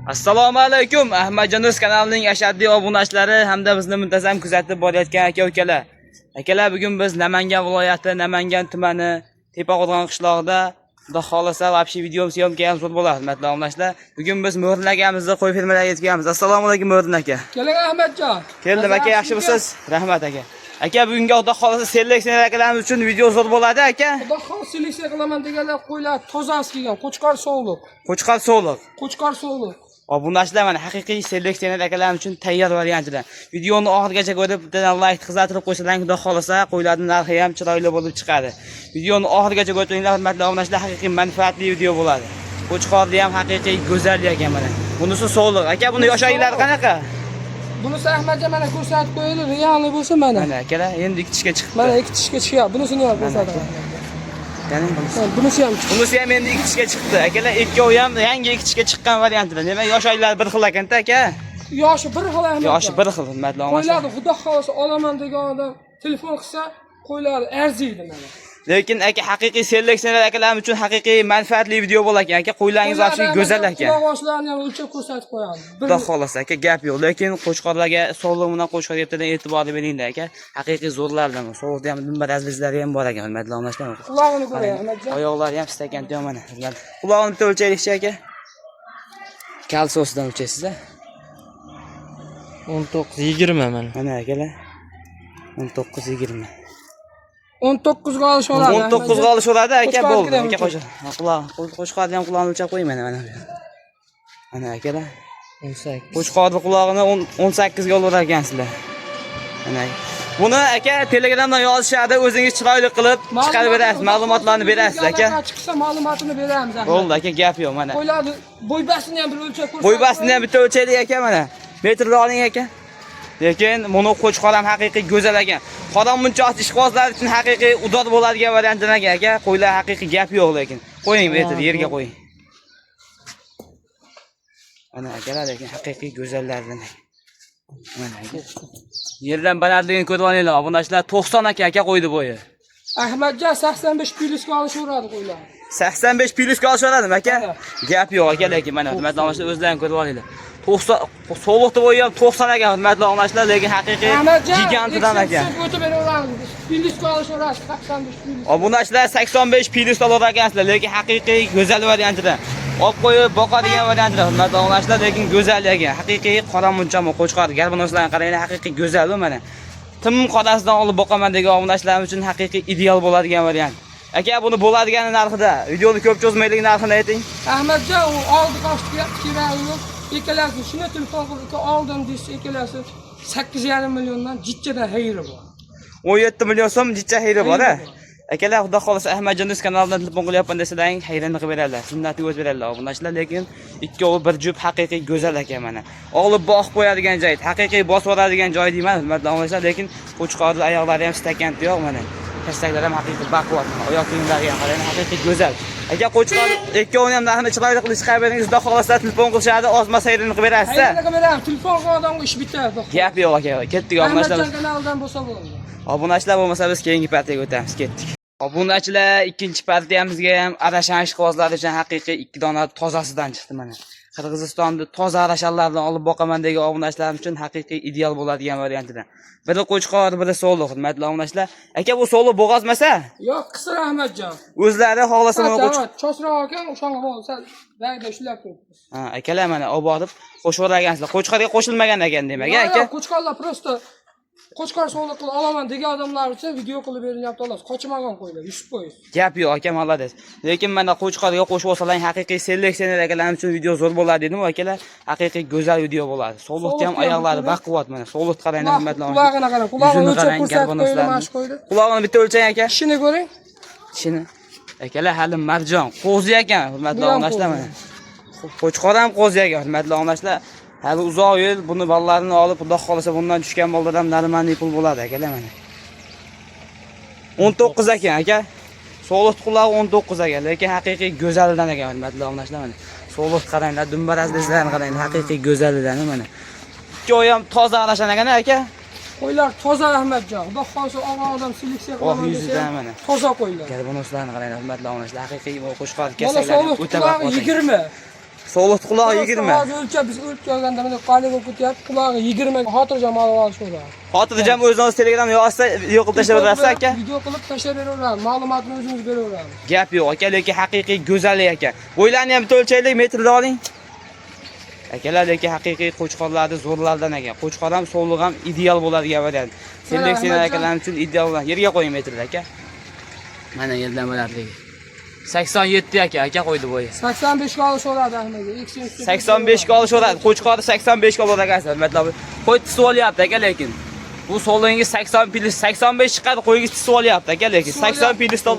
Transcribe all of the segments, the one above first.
Assalomu alaykum. Ahmadjonuz kanalining ashaddiy obunachilari hamda bizni muntazam kuzatib borayotgan aka-ukalar. Akalar, bugun biz Namangan viloyati, Namangan tumani, Tepaqo'rg'on qishlog'ida xudo xolasa vobshe video syomkamiz bo'ladi, hurmatli obunachlar. Bugun biz Mo'rin akamizni qo'y fermalariga yetganmiz. Assalomu alaykum Mo'rin aka. Keling Ahmadjon. Keldim aka, yaxshi bo'lsiz? Rahmat aka. Aka, bugungi xudo xolasa seleksiya akalarimiz uchun video zo'r bo'ladi aka. Xudo xolasa seleksiya qilaman deganlar qo'ylar tozasi kelgan, Qo'chqor sog'liq. Qo'chqor sog'liq. Qo'chqor sog'liq. Obunachilar mana haqiqiy seleksiyaner akalarimiz uchun tayyor variantlar. Videoni oxirigacha ko'rib, bittadan like qizartirib qo'ysalar, xudo xolasa qo'ylarning narxi ham chiroyli bo'lib chiqadi. Videoni oxirigacha ko'ringlar, hurmatli obunachilar, haqiqiy manfaatli video bo'ladi. Qo'chqorda ham haqiqiy go'zal ekan mana. Bunisi sog'liq. Aka, buni yosh oylari qanaqa? Bunisi Ahmadjon mana ko'rsatib qo'yaylik, realni bo'lsa mana. Mana akalar, endi ikki tishga chiqdi. Mana ikki tishga chiqyapti. Bunisini ham ko'rsataman. Qani bunisi? Bunisi ham chiqdi. Bunisi ham endi ikki tishga chiqdi. Akalar, ikkovi ham yangi ikki tishga chiqqan variantlar. Demak, yosh oylari bir xil ekan-da aka. Yoshi bir xil Ahmadjon. Yoshi bir xil, hurmatli obunachilar. Qo'ylarni xudo xolasa olaman degan odam telefon qilsa, qo'ylarni arziydi mana. Lekin aka, haqiqiy seleksiyaner akalarimiz uchun haqiqiy manfaatli video bo'lar-ekan. Aka, qo'ylaringiz vobshe go'zal ekan. Quloqoshlarini ham o'lchab ko'rsatib qo'yamiz. Xudo xolasa aka, gap yo'q. Lekin qo'chqorlarga sog'liq bilan qo'chqor yerdan e'tibor beringlar aka. Haqiqiy zo'rlardan. Sovuqda ham dumba razlizlari ham bor ekan, hurmatli obunachilar. Quloqini ko'ray Ahmadjon. Oyoqlari ham stakan yo'q mana. Quloqni bitta o'lchaylikchi aka. Kalsosidan o'lchaysiz-a? 19-20 mana. Mana akalar. 19-20. 19 ga olish oladi. 19 ga olish oladi aka, bo'ldi. Aka qo'chqorni ham quloqni o'lchab qo'ymayman mana. Mana akalar. 18. Qo'chqorning qulog'ini 18 ga olar ekansizlar. Mana. Buni aka Telegramdan yozishadi, o'zingiz chiroyli qilib chiqarib berasiz, ma'lumotlarni berasiz aka. Chiqsa ma'lumotini beramiz aka. Bo'ldi aka, gap yo'q mana. Qo'ylarni bo'ybasini ham bir o'lchab ko'rsatib. Bo'ybasini ham bitta o'lchaylik aka mana. Metrni oling aka. Lekin buni qo'chqor ham haqiqiy go'zal ekan. Qoramunchoq ishqibozlar uchun haqiqiy udor bo'ladigan variantlar aka. Qo'ylar haqiqiy gap yo'q lekin. Qo'ying metr yerga qo'ying. Mana akalar, lekin haqiqiy go'zallardan. Mana aka. Yerdan balandligini ko'rib olinglar, obunachilar 90 aka qo'ydi bo'yi. Ahmadjon 85 plyusga olishaveradi qo'ylar. 85 plyusga olishaveradimi aka? Gap yo'q aka, lekin mana hurmatli obunachilar o'zlaring ko'rib olinglar. 90 sovuqda bo'yi ham 90 aka, hurmatli obunachilar, lekin haqiqiy gigantidan aka. O'tib beraveramiz. Plyusga olishaveradi 85 plyus. Obunachilar 85 plyus olar ekansizlar, lekin haqiqiy go'zal variantida. Olib qo'yib boqadigan variantlar, hurmatli obunachilar, lekin go'zal ekan. Haqiqiy qoramunchoq qo'chqor garbanoslarni qaranglar, haqiqiy go'zal bu mana. Tim qorasidan olib boqaman degan obunachilarimiz uchun haqiqiy ideal bo'ladigan variant. Aka, buni bo'ladigan narxida, videoni ko'p cho'zmaylik, narxini ayting. Ahmadjon, u oldi qochdi kerak yo'q. Ekalasi shuni telefon qilib oldim desa, ekalasi 8,5 milliondan jichchadan xayri bor. 17 million so'm jichcha xayri bor-a. Akalar, xudo xolasa Ahmadjonuz kanalidan telefon qilyapman desalang, xayrini qilib beradilar, sunnatni o'z beradilar obunachilar, lekin ikkovi bir jup haqiqiy go'zal ekan mana. Olib boqib qo'yadigan joy, haqiqiy bosib oladigan joy deyman, hurmatli obunachilar, lekin qo'chqorning oyoqlari ham stakan yo'q mana. Hashtaglar ham haqiqiy baquvvat. Oyoq kiyimlari ham qarang, haqiqiy go'zal. Aka, qo'chqor ikkovini ham narxini chiroyli qilib chiqarib beringiz, xudo xolasa telefon qilishadi, ozma sayrini qilib berasiz. Xayrini qilib beramiz. Telefon qilgan odamga ish bitadi. Gap yo'q aka, ketdik obunachilar. Ahmadjon kanalidan bo'lsa bo'ladi. Obunachilar bo'lmasa biz keyingi partiyaga o'tamiz, ketdik. Obunachilar, ikkinchi partiyamizga ham arashan ishqibozlar uchun haqiqiy 2 dona tozasidan chiqdi mana. Qirg'izistonda toza arashanlardan olib boqaman degan obunachilar uchun haqiqiy ideal bo'ladigan variantidan. Biri qo'chqor, biri sog'liq, hurmatli obunachilar. Aka, bu sog'liq bo'g'azmasa? Yo'q, qisir Ahmadjon. O'zlari xohlasa mana cho'chroq ekan, o'shanga bo'lsa, dayda ushlab turibmiz. Ha, akalar mana olib borib qo'shib o'ragansizlar. Qo'chqorga qo'shilmagan ekan demak, aka. Yo'q, qo'chqorlar prosta Qo'chqor sog'liq qilib olaman degan odamlar uchun video qilib berilyapti, xolos. Qochmagan qo'ylar, 100%. Gap yo'q aka, malades. Lekin mana qo'chqorga qo'shib olsalar, haqiqiy seleksiyaner akalarimiz uchun video zo'r bo'ladi dedim, akalar. Haqiqiy go'zal video bo'ladi. Sog'liqda ham oyoqlari baquvvat mana. Sog'liq qaranglar, hurmatli obunachilar. Qulog'ini qarang, qulog'ini o'lchab ko'rsatib qo'ydim, mash qo'ydi. Qulog'ini bitta o'lchang aka. Ishini ko'ring. Ishini. Akalar, hali marjon, qo'zi ekan, hurmatli obunachilar mana. Qo'chqor ham qo'zi ekan, hurmatli obunachilar. Hali uzoq yil buni ballalarini olib, xudo xolasa bundan tushgan bolalar ham narmanli pul bo'ladi akalar mana. 19 ekan aka. Sog'liq qulog'i 19 ekan, lekin haqiqiy go'zalidan ekan, hurmatli obunachilar mana. Sog'liq qaranglar, dumbarazlarni qaranglar, haqiqiy go'zalidan mana. Ikkovi ham toza arashan ekan aka. Qo'ylar toza Ahmadjon. Xudo xolasa olgan odam seleksiya qilaman desa, mana. toza qo'ylar. Garbanoslarni qaranglar, hurmatli obunachilar, haqiqiy qo'chqor kasallarni o'ta baquvvat. 20. So'lliq quloq 20. Hozir o'lchab biz o'lchab ko'rganda mana qalik bo'lib ketyapti. Qulog'i 20 ga xotirjam olib olish bo'ladi. Xotirjam o'zingiz Telegram yozsa video qilib tashlab berasiz aka. Video qilib tashlab beraveramiz. Ma'lumotni o'zimiz beraveramiz. Gap yo'q aka, lekin haqiqiy go'zallik aka. Bo'ylarni ham bitta o'lchaylik, metrda oling. Akalar, lekin haqiqiy qo'chqorlarni zo'rlardan ekan. Qo'chqor ham so'lliq ham ideal bo'ladigan variant. Seleksiyalar akalar uchun ideal bo'ladi. Yerga qo'ying metrda aka. Mana yerdan bo'larligi. 87 aka qo'ydi bo'yi. 85 ga olishadi Ahmadga. 85 ga olishadi. Qo'chqorni 85 ga oladi akasi. Matlab qo'y tisib olyapti aka, lekin bu so'lligingiz 80 pilis 85 chiqadi, qo'yingiz tisib olyapti aka, lekin 80 pilisda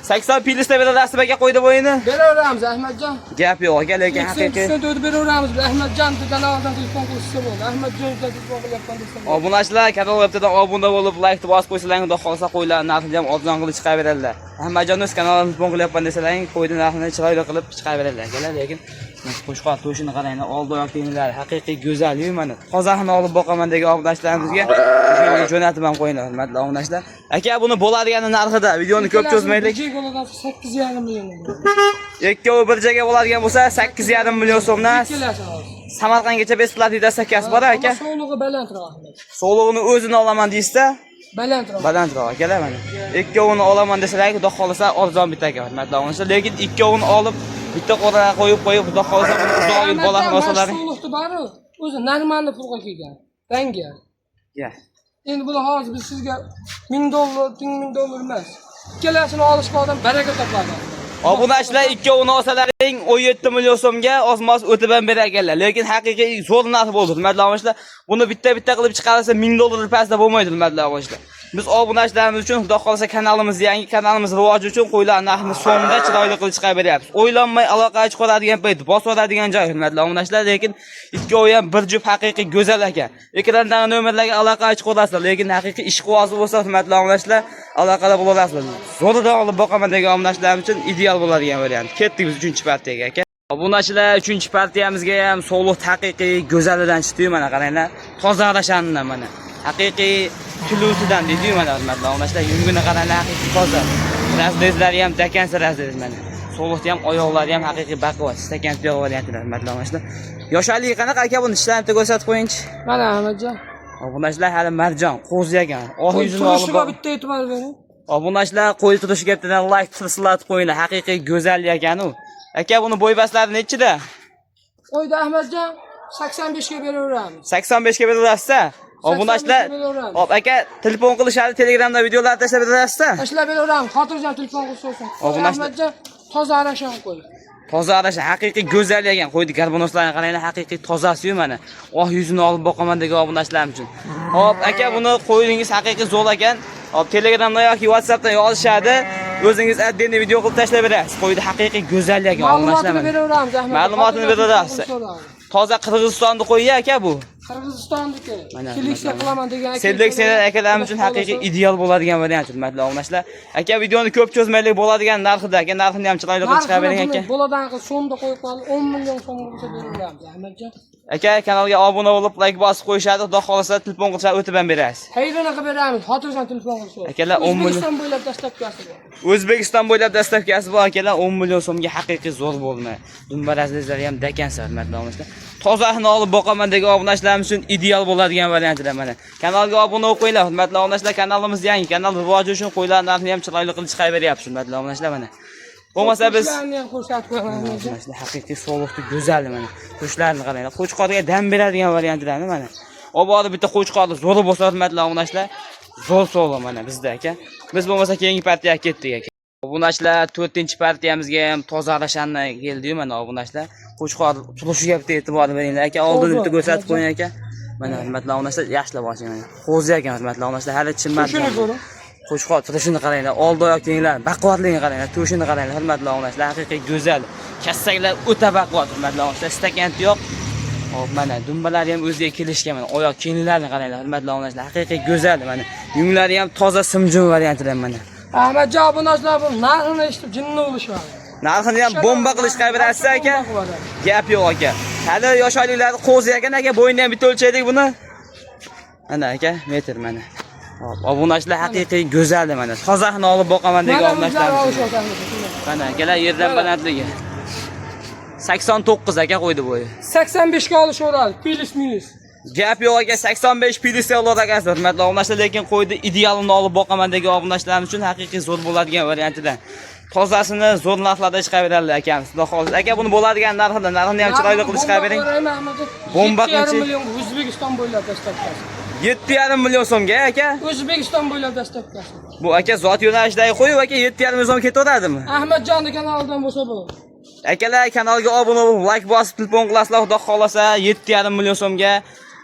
80 pilisda berasiz aka qo'ydi bo'yini. Beraveramiz Ahmadjon. Gap yo'q aka, lekin haqiqiy. Sizni o'tib beraveramiz. Ahmadjon kanalidan telefon qilsa bo'ladi. Ahmadjon telefon qilyapman desa bo'ladi. Obunachilar kanal webdan obuna bo'lib, like bosib qo'ysalaring, xudo xolsa qo'ylar narxini ham arzon qilib chiqaraveradilar. Ahmadjon o'z kanalini telefon qilyapman desalaring, qo'yni narxini chiroyli qilib chiqaraveradilar akalar, lekin qo'shqor to'shini qaranglar, oldi oyoq kiyimlari haqiqiy go'zal-yu mana. Hozirni olib boqaman degan obunachalarimizga jo'natib ham qo'yinglar, hurmatli obunachilar. Aka, buni bo'ladigan narxida videoni ko'p cho'zmaylik. 8,5 million. Ikkovi bir joyga bo'ladigan bo'lsa 8,5 million so'mdan Samarqandgacha besplatniy dastakasi bor aka. So'llig'i balandroq. So'llig'ini o'zini olaman deysiz-da, balandroq. balandroq akalar mana. Ikkovini olaman desalar, xudo xolasa arzon bitta aka, hurmatli obunachilar. Lekin ikkovini olib bitta qo'raga qo'yib, xudo xolasa buni uzoq yil bo'ladi masalan. So'lliqni bari o'zi normalniy pulga kelgan. Ranga. Ya. Endi buni hozir biz sizga $1000, $1000 emas. Ikkalasini olishga odam baraka topadi. Obunachilar ikkovini olsalaring 17 million so'mga osmos o'tib ham beraganlar. Lekin haqiqiy zo'r narx bo'ldi, hurmatli obunachilar. Buni bitta qilib chiqarsa $1000 pastda bo'lmaydi, hurmatli obunachilar. Biz obunachilarimiz uchun, xudo xolasa kanalimiz, yangi kanalimiz rivoji uchun qo'ylar narxini so'mda chiroyli qilib chiqarib beryapmiz. O'ylanmay aloqa chiqaradigan payt, bosadigan joy, hurmatli obunachilar, lekin ikkovi ham bir juft haqiqiy go'zal ekan. Ekrandagi nomerlarga aloqa chiqarasizlar, lekin haqiqiy ish qo'zi bo'lsa, hurmatli obunachilar, aloqada bo'lasizlar. Zo'rida olib boqaman degan obunachilarimiz uchun ideal bo'ladigan variant. Ketdik biz 3-partiyaga aka. Obunachilar 3-partiyamizga ham so'lliq haqiqiy go'zalidan chiqdi, mana qaranglar. Toza arashandan mana. Haqiqiy kulutidan deydi mana hurmatli obunachilar, yungini qaranglar, haqiqiy toza. Razdezlari ham takansi razdez mana. So'lliqda ham oyoqlari ham haqiqiy baquvvat, stakan tuyoq variantlar hurmatli obunachilar. Yoshaligi qanaqa aka, buni ishlarni bitta ko'rsatib qo'ying-chi. Mana Ahmadjon. Obunachilar hali marjon, qo'ziyagan. Oq yuzini olib Turishga bitta e'tibor bering. Obunachilar qo'y turishiga bittadan like tirsillatib qo'yinglar. Haqiqiy go'zal ekan u. Aka, buni bo'y baslari nechida? Qo'ydi Ahmadjon 85 ga beraveramiz. 85 ga berasiz-a? Obunachilar, hop aka, telefon qilishadi, Telegramda videolar tashlab berasiz-a? Tashlab beraveramiz. Xotirjam telefon qilsa. Ahmadjon toza arashan qo'y. Toza arasha, haqiqiy go'zal ekan. Qo'ydi karbonoslarini qaranglar, haqiqiy tozasi-yu mana. Oq yuzini olib boqaman degan obunachilarim uchun. Hop, aka, buni qo'yingiz haqiqiy zo'r ekan. Hop, Telegramda yoki WhatsAppdan yozishadi. O'zingiz addenni video qilib tashlab berasiz. Qo'ydi haqiqiy go'zal ekan obunachilar. Ma'lumotini beraveramiz Ahmadjon. Ma'lumotini berasiz. Toza Qirg'izistonda qo'yya aka bu. Qirg'izistonniki. Seleksiya qilaman degan aka. Seleksiyalar akalarimiz uchun haqiqiy ideal bo'ladigan variant, hurmatli obunachilar. Aka, videoni ko'p cho'zmaylik, bo'ladigan narxida, aka, narxini ham chiroyli qilib chiqarib bering aka. Bo'ladigan qilib so'mda qo'yib qolib 10 million so'm bo'lsa beraveramiz Ahmadjon. Aka, kanalga obuna bo'lib, like bosib qo'yishadi, xudo xolasa telefon qilsa o'tib ham berasiz. Hayrini qilib beramiz, xotirjam telefon qilsa. Akalar 10 million O'zbekiston bo'ylab dastlabkasi bor. O'zbekiston bo'ylab dastlabkasi bor akalar, 10 million so'mga haqiqiy zo'r bo'lma. Dumbarazlari ham dakansa, hurmatli obunachilar. Tozasini olib boqaman degan obunachilarimiz uchun ideal bo'ladigan variantlar mana. Kanalga obuna bo'lib qo'yinglar, hurmatli obunachilar. Kanalimiz yangi, kanal rivoji uchun qo'ylar narxini ham chiroyli qilib chiqarib beryapmiz, hurmatli obunachilar mana. Bo'lmasa biz ko'rsatib qo'yamiz. haqiqiy so'lliqni go'zal mana. Qushlarni qaranglar. Qo'chqorga dam beradigan variantlarni mana. Oborib bitta qo'chqorni zo'r bo'lsa, hurmatli obunachilar, zo'r so'lliq mana bizda aka. Biz bo'lmasa keyingi partiyaga ketdik aka. Obunachilar 4-partiyamizga ham toza arashanni keldi-yu mana obunachilar. Qo'chqor turishiga bitta e'tibor beringlar aka. Oldin bitta ko'rsatib qo'ying aka. Mana hurmatli obunachilar, yaxshilab oching mana. Qo'zi ekan hurmatli obunachilar, hali chimmat. Qo'chqor turishini qaranglar, oldi oyoq kenglar, baquvvatligini qaranglar, to'shini qaranglar, hurmatli obunachilar, haqiqiy go'zal. Kassaklar o'ta baquvvat, hurmatli obunachilar, stakan yo'q. Hop mana dumbalari ham o'ziga kelishgan mana, oyoq kengliklarini qaranglar, hurmatli obunachilar, haqiqiy go'zal mana. Yunglari ham toza simjun variantlar mana. Ahmadjon obunachilar bu narxini eshitib jinni bo'lishadi. Narxini ham bomba qilish qaberasiz aka. Gap yo'q aka. Hali yosh oyliklarni qo'zi ekan aka, bo'yini ham bitta o'lchaylik buni. Mana aka, metr mana. Hop, obunachilar haqiqiy go'zal mana. Tozasini olib boqaman degan obunachilar. Mana akalar yerdan balandligi. 89 aka qo'ydi bo'yi. 85 ga olishaveradi. Pilis milis. Gap yo'q aka, 85 pilisi oladi aka, hurmatli obunachilar, lekin qo'ydi idealini olib boqaman degan obunachilar uchun haqiqiy zo'r bo'ladigan variantidan. Tozasini zo'r narxlarda chiqaraveradilar akamiz. Xudo xohlasa aka, buni bo'ladigan narxini ham chiroyli qilib chiqaravering. Bomba qancha? 7,5 million O'zbekiston bo'ylab dastavkasi. 7,5 million so'mga aka. O'zbekiston bo'ylab dastavkasi. Bu aka zot yo'nalishidagi qo'yib aka 7,5 million so'm ketaveradimi? Ahmadjonning kanalidan bo'lsa bo'ladi. Akalar kanalga obuna bo'lib, like bosib, telefon qilasizlar, xudo xolasa 7,5 million so'mga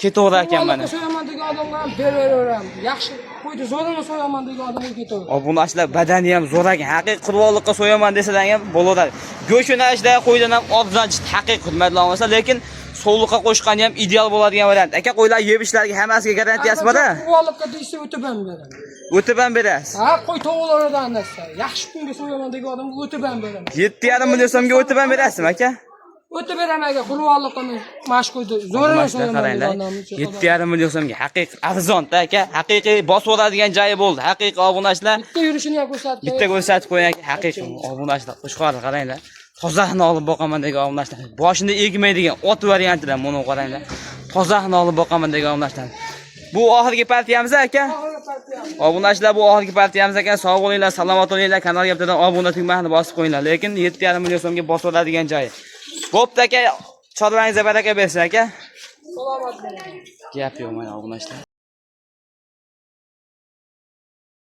ketaverar ekan mana. So'yaman degan odamlar ham beraveramiz. Yaxshi qo'ydi, zo'rini so'yaman degan odamga ketaveradi. Obunachilar badani ham zo'r ekan. Haqiqiy qurbonlikqa so'yaman desalar ham bo'laveradi. Go'sht yo'nalishidagi qo'ydan ham orzidan haqiqiy hurmatli obunachilar, lekin sovuqqa qo'shqani ham ideal bo'ladigan variant. Aka qo'ylar yeb ishlariga hammasiga garantiyasi bor-a? Qurbonlikqa deysa o'tib ham beradi. O'tib ham berasiz. Ha, qo'y tovuqlaridan narsa. Yaxshi kunga so'yaman degan odamga o'tib ham beradi. 7,5 million so'mga o'tib ham berasizmi aka? O'tib beraman aka, qurbonlikqa mashq qo'ydi. Zo'rini so'yaman degan odamga. 7,5 million so'mga haqiqiy arzon-da aka. Haqiqiy bosib oladigan joyi bo'ldi. Haqiqiy obunachilar. Bitta yurishini ham ko'rsatdi. Bitta ko'rsatib qo'ying aka. Haqiqiy obunachilar qo'shqarni qaranglar. Tozani olib boqaman degan obunachilar. Boshini egmaydigan ot variantidan buni qaranglar. Tozani olib boqaman degan obunachilar. Bu oxirgi partiyamiz aka. Obunachilar, bu oxirgi partiyamiz ekan. Sog' bo'linglar, salomat bo'linglar. Kanalga bittadan obuna tugmasini bosib qo'yinglar. Lekin 7,5 million so'mga bosib oladigan joyi. Bo'pti aka, chorvangizga baraka bersin aka. Salomat bo'ling. Gap yo'q mana obunachilar.